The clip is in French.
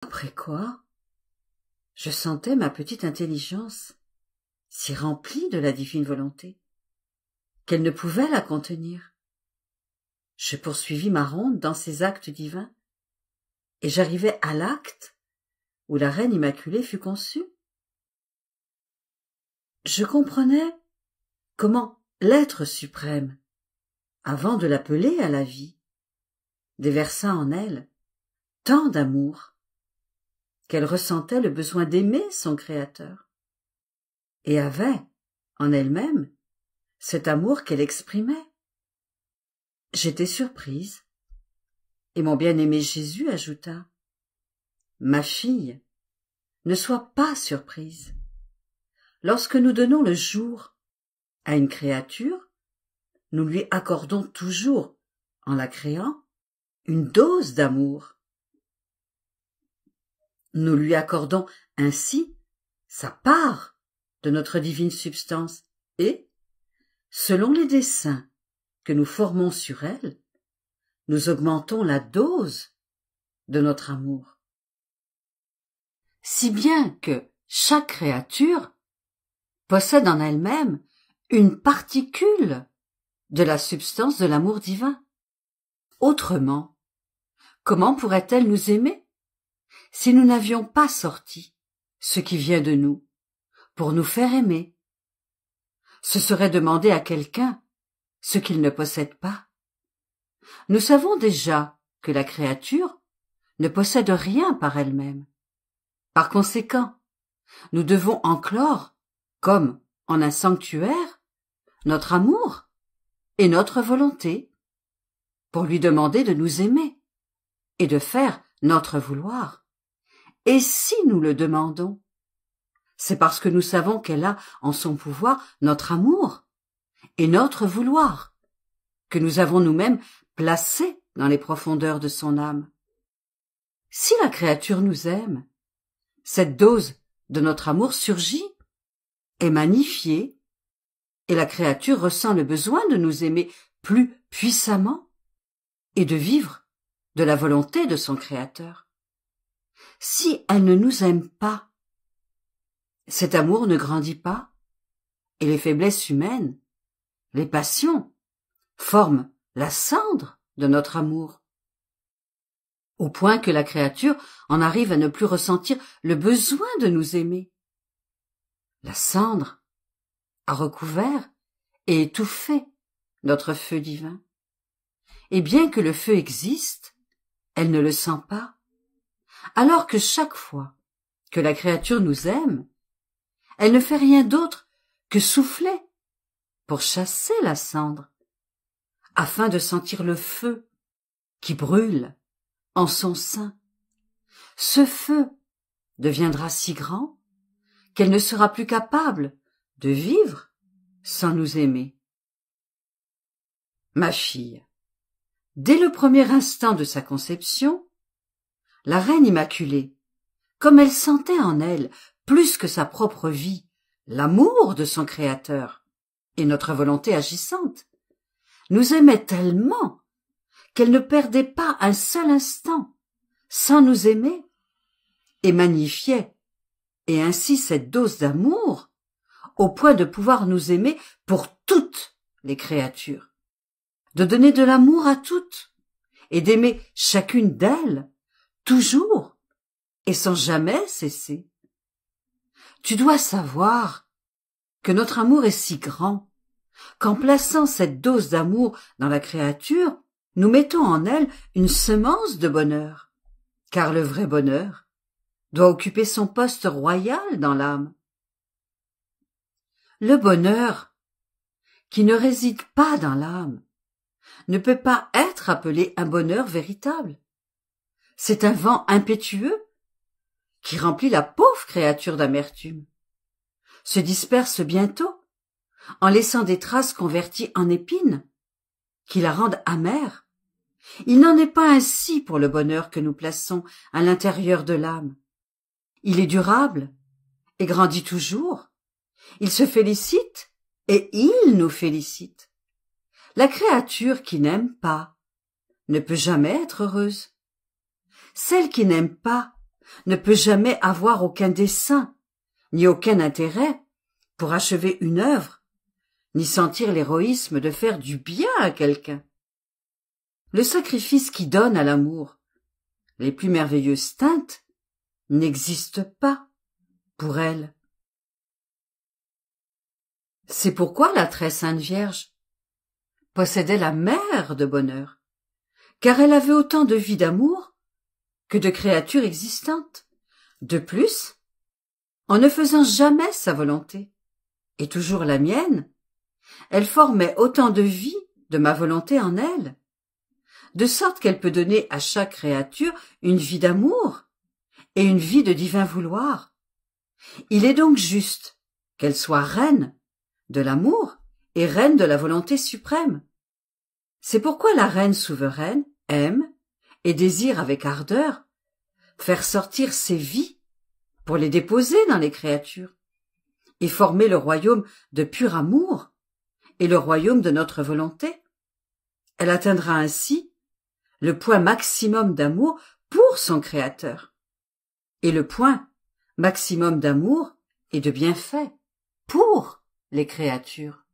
Après quoi, je sentais ma petite intelligence si remplie de la divine volonté qu'elle ne pouvait la contenir. Je poursuivis ma ronde dans ces actes divins et j'arrivai à l'acte où la Reine Immaculée fut conçue. Je comprenais comment l'être suprême, avant de l'appeler à la vie, déversa en elle tant d'amour qu'elle ressentait le besoin d'aimer son Créateur et avait, en elle-même, cet amour qu'elle exprimait. J'étais surprise, et mon bien-aimé Jésus ajouta : « Ma fille, ne sois pas surprise. Lorsque nous donnons le jour à une créature, nous lui accordons toujours, en la créant, une dose d'amour. Nous lui accordons ainsi sa part de notre divine substance et, selon les desseins que nous formons sur elle, nous augmentons la dose de notre amour. Si bien que chaque créature possède en elle-même une particule de la substance de l'amour divin. Autrement, comment pourrait-elle nous aimer si nous n'avions pas sorti ce qui vient de nous pour nous faire aimer? Ce serait demander à quelqu'un ce qu'il ne possède pas. Nous savons déjà que la créature ne possède rien par elle-même. Par conséquent, nous devons enclore, comme en un sanctuaire, notre amour et notre volonté, pour lui demander de nous aimer et de faire notre vouloir. Et si nous le demandons, c'est parce que nous savons qu'elle a en son pouvoir notre amour et notre vouloir, que nous avons nous-mêmes placés dans les profondeurs de son âme. Si la créature nous aime, cette dose de notre amour surgit, est magnifiée, et la créature ressent le besoin de nous aimer plus puissamment et de vivre de la volonté de son Créateur. Si elle ne nous aime pas, cet amour ne grandit pas, et les faiblesses humaines, les passions, forment la cendre de notre amour, au point que la créature en arrive à ne plus ressentir le besoin de nous aimer. La cendre a recouvert et étouffé notre feu divin. Et bien que le feu existe, elle ne le sent pas, alors que chaque fois que la créature nous aime, elle ne fait rien d'autre que souffler pour chasser la cendre, afin de sentir le feu qui brûle en son sein. Ce feu deviendra si grand qu'elle ne sera plus capable de vivre sans nous aimer. Ma fille, dès le premier instant de sa conception, la Reine Immaculée, comme elle sentait en elle, plus que sa propre vie, l'amour de son Créateur et notre volonté agissante, nous aimait tellement qu'elle ne perdait pas un seul instant sans nous aimer et magnifiait, et ainsi cette dose d'amour, au point de pouvoir nous aimer pour toutes les créatures, de donner de l'amour à toutes, et d'aimer chacune d'elles, toujours, et sans jamais cesser. Tu dois savoir que notre amour est si grand, qu'en plaçant cette dose d'amour dans la créature, nous mettons en elle une semence de bonheur, car le vrai bonheur doit occuper son poste royal dans l'âme. Le bonheur, qui ne réside pas dans l'âme, ne peut pas être appelé un bonheur véritable. C'est un vent impétueux qui remplit la pauvre créature d'amertume, se disperse bientôt en laissant des traces converties en épines qui la rendent amère. Il n'en est pas ainsi pour le bonheur que nous plaçons à l'intérieur de l'âme. Il est durable et grandit toujours. Il se félicite et il nous félicite. La créature qui n'aime pas ne peut jamais être heureuse. Celle qui n'aime pas ne peut jamais avoir aucun dessein, ni aucun intérêt pour achever une œuvre, ni sentir l'héroïsme de faire du bien à quelqu'un. Le sacrifice qui donne à l'amour les plus merveilleuses teintes n'existe pas pour elle. C'est pourquoi la très sainte Vierge possédait la mer de bonheur, car elle avait autant de vie d'amour que de créatures existantes. De plus, en ne faisant jamais sa volonté, et toujours la mienne, elle formait autant de vie de ma volonté en elle, de sorte qu'elle peut donner à chaque créature une vie d'amour et une vie de divin vouloir. Il est donc juste qu'elle soit reine de l'amour et reine de la volonté suprême. C'est pourquoi la reine souveraine aime et désire avec ardeur faire sortir ses vies pour les déposer dans les créatures et former le royaume de pur amour et le royaume de notre volonté. Elle atteindra ainsi le point maximum d'amour pour son Créateur et le point maximum d'amour et de bienfait pour les créatures.